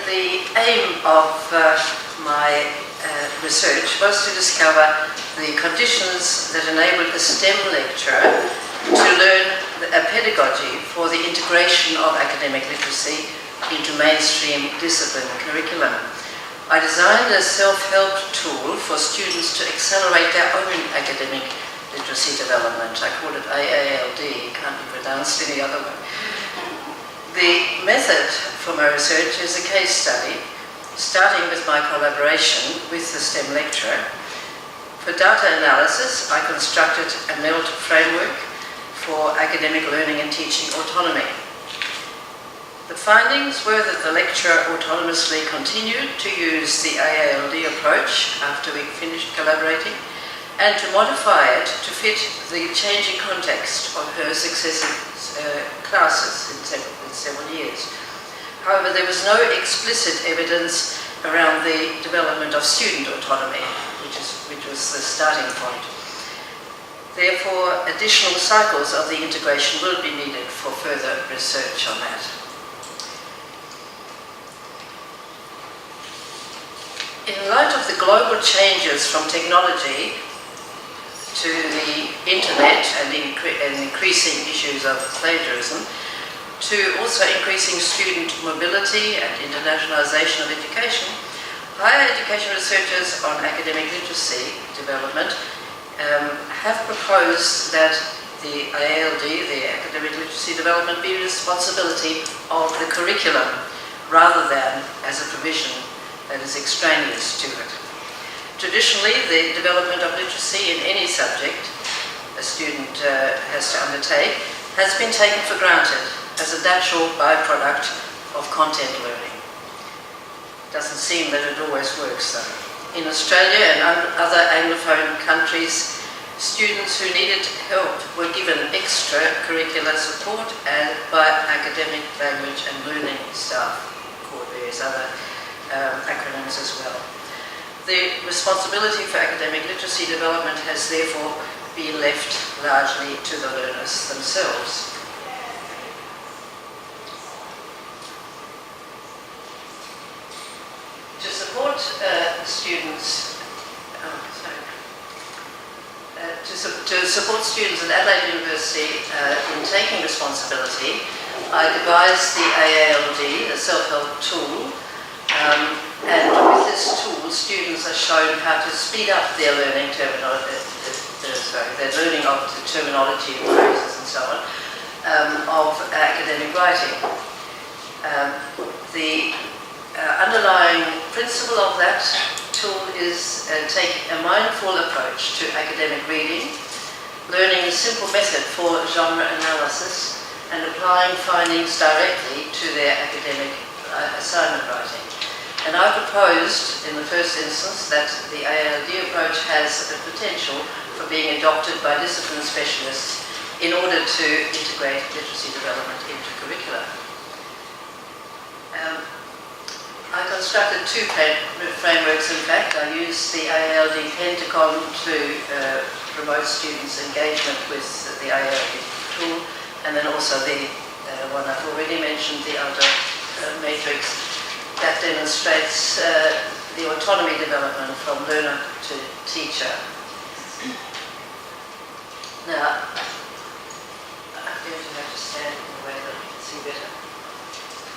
the aim of my research was to discover the conditions that enabled a STEM lecturer to learn a pedagogy for the integration of academic literacy into mainstream discipline curriculum. I designed a self-help tool for students to accelerate their own academic literacy development. I call it AALD, it can't be pronounced any other way. The method for my research is a case study, starting with my collaboration with the STEM lecturer. For data analysis, I constructed a MELT framework for academic learning and teaching autonomy. The findings were that the lecturer autonomously continued to use the AALD approach after we finished collaborating, and to modify it to fit the changing context of her successive classes in several years. However, there was no explicit evidence around the development of student autonomy, which was the starting point. Therefore, additional cycles of the integration will be needed for further research on that. In light of the global changes from technology to the internet and increasing issues of plagiarism, to also increasing student mobility and internationalization of education, higher education researchers on academic literacy development have proposed that the AALD, the academic literacy development, be the responsibility of the curriculum rather than as a provision that is extraneous to it. Traditionally, the development of literacy in any subject a student has to undertake has been taken for granted as a natural byproduct of content learning. It doesn't seem that it always works though. In Australia and other Anglophone countries, students who needed help were given extracurricular support and by academic language and learning staff, called various other acronyms as well. The responsibility for academic literacy development has therefore been left largely to the learners themselves. To support students, to support students at Adelaide University in taking responsibility, I devised the AALD, a self-help tool. And with this tool, students are shown how to speed up their learning their learning of the terminology and phrases and so on, of academic writing. The underlying principle of that tool is take a mindful approach to academic reading, learning a simple method for genre analysis, and applying findings directly to their academic assignment writing. And I proposed in the first instance that the AALD approach has the potential for being adopted by discipline specialists in order to integrate literacy development into curricula. I constructed two frameworks, in fact. I used the AALD Pentacon to promote students' engagement with the AALD tool, and then also the one I've already mentioned, the outer matrix, that demonstrates the autonomy development from learner to teacher. Now, I'm going to have to stand in the way that I can see better,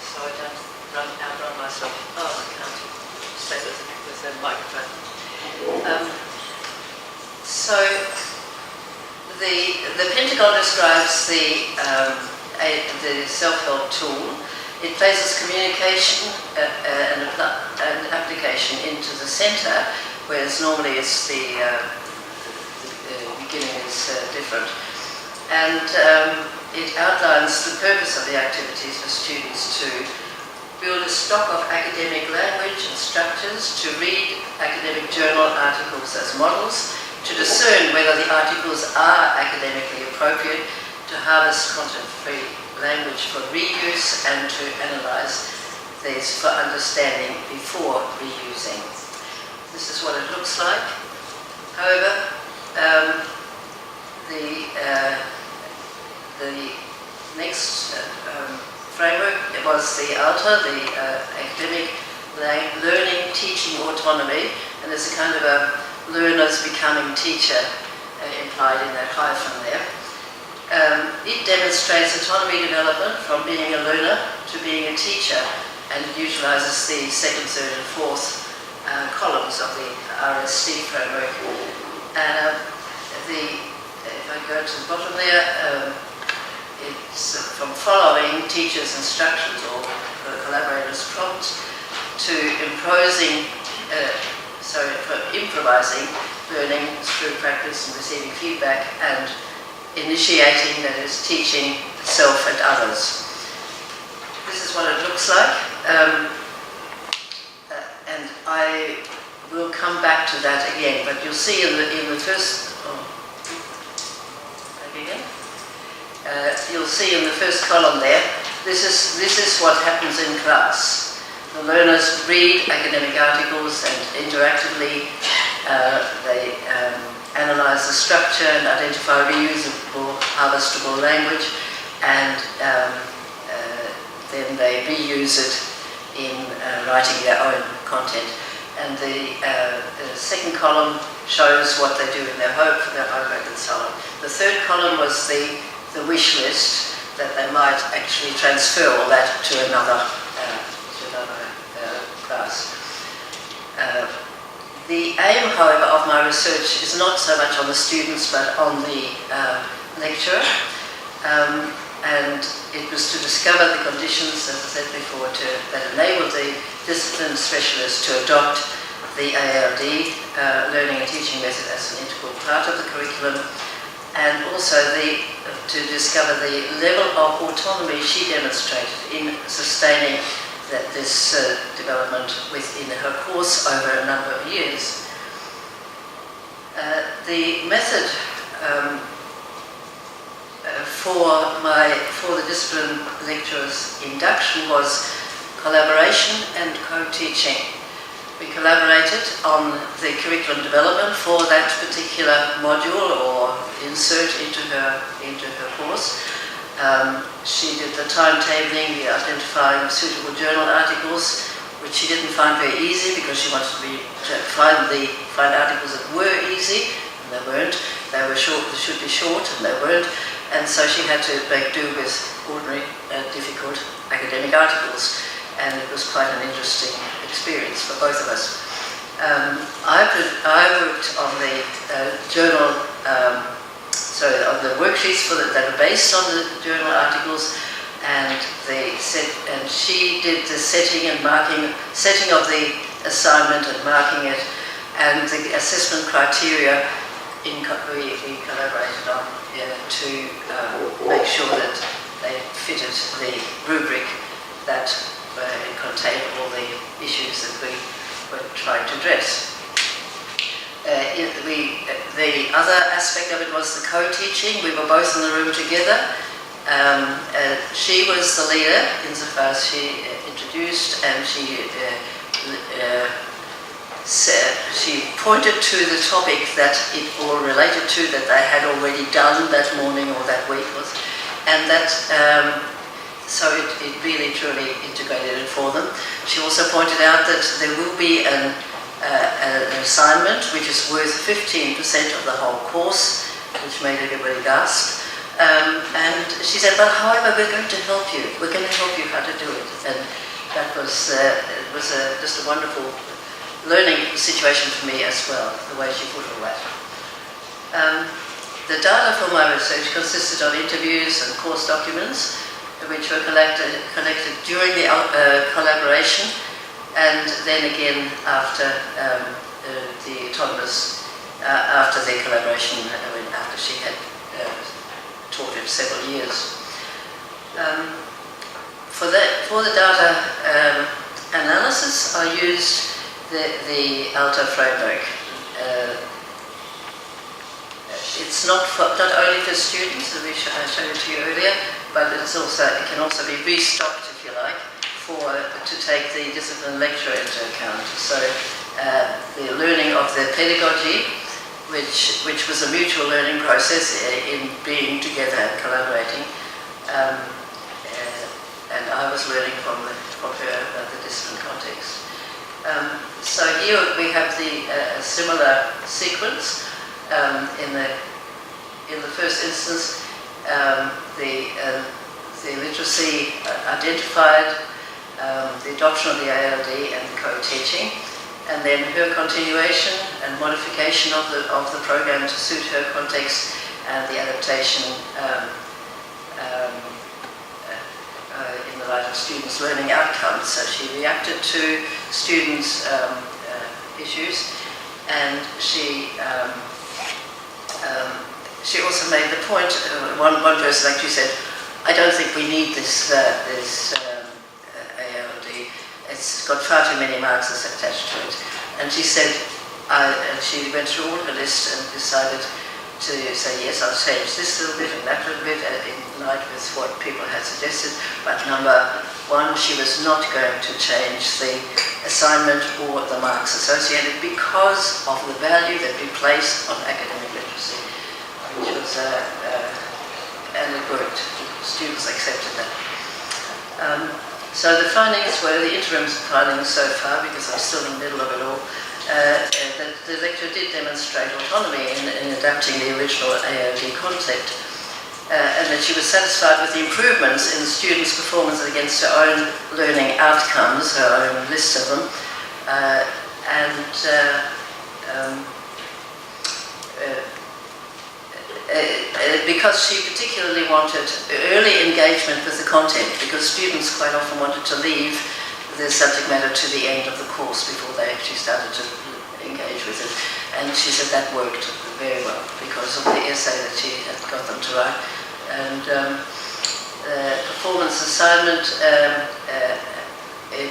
so I don't outrun myself. Oh, I can't stay with the microphone. So, the Pentagon describes the self-help tool. It places communication and application into the center, whereas normally it's the beginning is different. And it outlines the purpose of the activities for students to build a stock of academic language and structures, to read academic journal articles as models, to discern whether the articles are academically appropriate, to harvest content-free language for reuse, and to analyze these for understanding before reusing. This is what it looks like. However, the next framework, it was the ALTA, the academic learning, teaching, autonomy, and there's a kind of a learner's becoming teacher implied in that hyphen there. It demonstrates autonomy development from being a learner to being a teacher, and it utilises the second, third and fourth columns of the RSD framework. If I go to the bottom there, it's from following teachers' instructions or collaborators' prompts to improvising learning through practice and receiving feedback, and initiating, that is, teaching self and others. This is what it looks like, and I will come back to that again. But you'll see in the first. You'll see in the first column there. This is what happens in class. The learners read academic articles and interactively they analyse the structure and identify reusable, harvestable language, and then they reuse it in writing their own content. And the second column shows what they do in their homework and so on. The third column was the wish list, that they might actually transfer all that to another class. The aim, however, of my research is not so much on the students but on the lecturer, and it was to discover the conditions, as I said before, that enable the discipline specialist to adopt the AALD, learning and teaching method, as an integral part of the curriculum, and also to discover the level of autonomy she demonstrated in sustaining this development within her course over a number of years. The method for the discipline lecturer's induction was collaboration and co-teaching. We collaborated on the curriculum development for that particular module or insert into her course. She did the timetabling, the identifying suitable journal articles, which she didn't find very easy because she wanted to find articles that were easy, and they weren't. They were short, they should be short, and they weren't. And so she had to make do with ordinary, difficult academic articles, and it was quite an interesting experience for both of us. I worked on the journal. On the worksheets that are based on the journal articles, and she did the setting of the assignment and marking it, and the assessment criteria we collaborated on to make sure that they fitted the rubric that contained all the issues that we were trying to address. The other aspect of it was the co-teaching. We were both in the room together. She was the leader insofar as she introduced, and she pointed to the topic that it all related to, that they had already done that morning or that week, and that so it really truly integrated it for them. She also pointed out that there will be an assignment which is worth 15% of the whole course, which made everybody gasp. And she said, but however, we're going to help you. We're going to help you how to do it. And that was just a wonderful learning situation for me as well, the way she put all that. The data for my research consisted of interviews and course documents, which were collected during the collaboration, and then again after the collaboration, after she had taught it several years. For the data analysis, I used the ALTA framework. It's not only for students, as I showed it to you earlier, but it can also be restocked, if you like, to take the discipline lecturer into account. So the learning of the pedagogy, which was a mutual learning process in being together and collaborating, and I was learning from her about the discipline content. here we have the similar sequence. In the first instance, the literacy identified, the adoption of the AALD and the co-teaching, and then her continuation and modification of the program to suit her context, and the adaptation in the light of students' learning outcomes. So she reacted to students' issues, and she also made the point, one person actually said, I don't think we need this AALD. It's got far too many marks attached to it. And she said, and she went through all her list and decided to say, yes, I'll change this little bit and that little bit in line with what people had suggested. But number one, she was not going to change the assignment or the marks associated because of the value that we place on academic literacy, which was, and it worked. Students accepted that. So the findings were the interim findings so far, because I'm still in the middle of it all. The lecturer did demonstrate autonomy in adapting the original AALD concept, and that she was satisfied with the improvements in the students' performance against her own learning outcomes, her own list of them, because she particularly wanted early engagement with the content, because students quite often wanted to leave the subject matter to the end of the course before they actually started to engage with it. And she said that worked very well because of the essay that she had got them to write. And performance assignment,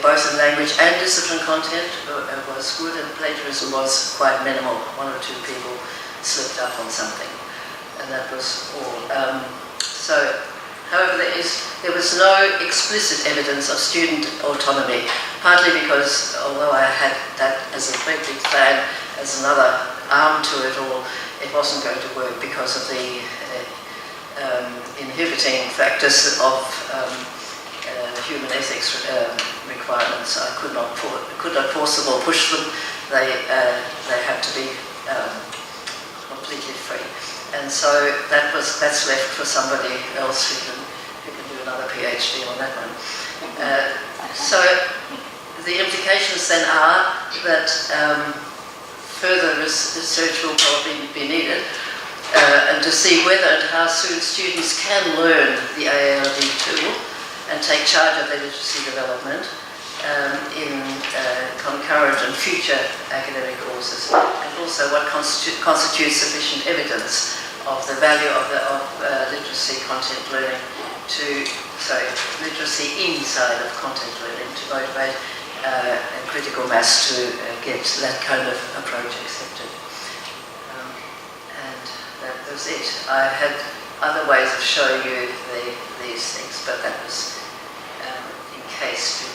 both in language and discipline content, was good, and plagiarism was quite minimal. One or two people slipped up on something. And that was all. However, there was no explicit evidence of student autonomy, partly because, although I had that as a great big plan, as another arm to it all, it wasn't going to work because of the inhibiting factors of human ethics requirements. I could not force them or push them. They had to be completely free. And so that's left for somebody else who can do another PhD on that one. So the implications then are that further research will probably be needed, and to see whether and how soon students can learn the AALD tool and take charge of their literacy development in concurrent and future academic courses, and also what constitutes sufficient evidence of the value of literacy content learning literacy inside of content learning to motivate a critical mass to get that kind of approach accepted. And that was it. I had other ways of showing you these things, but that was in case